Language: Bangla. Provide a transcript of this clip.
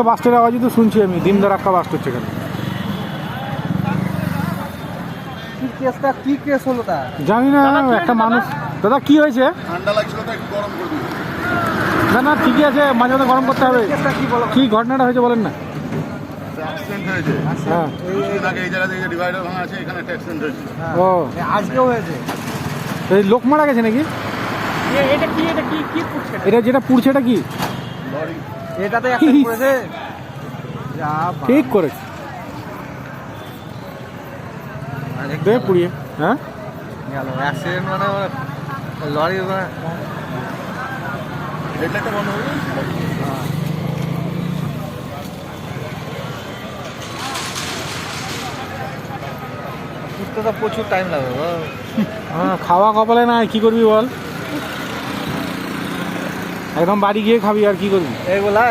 বাসটার আওয়াজই তো শুনছি আমি, দিন ধরাক্কা বাস করছে এখানে। কি কেস হলো তা জানি না, একটা মানুষ। দাদা কি হয়েছে? ঠান্ডা লাগছিল তো একটু গরম করে দিই। না না ঠিকই আছে, মাঝে মাঝে গরম করতে হবে। কি ঘটনাটা হয়েছে বলেন না। অ্যাক্সিডেন্ট হয়েছে। হ্যাঁ কিছুদিন আগে এই জায়গা থেকে ডিভাইডার ভাঙা আছে, এখানে একটা অ্যাক্সিডেন্ট হয়েছে। ও আজকেও হয়েছে। এই লোক মারা গেছে নাকি? এটা যেটা পুড়ছে এটা কি? লরি। এটাতে অ্যাক্সিডেন্ট করেছে। ঠিক করেছে দে পুড়িয়ে। হ্যাঁ গেল অ্যাক্সিডেন্ট মানে লরি মানে হেডলাইটটা বন্ধ হয়ে গেছে। উঠতে তো প্রচুর টাইম লাগবে। হ্যাঁ খাওয়া কপালে না, কি করবি বল? একদম বাড়ি গিয়ে খাবি, আর কি করবি? এইগুলা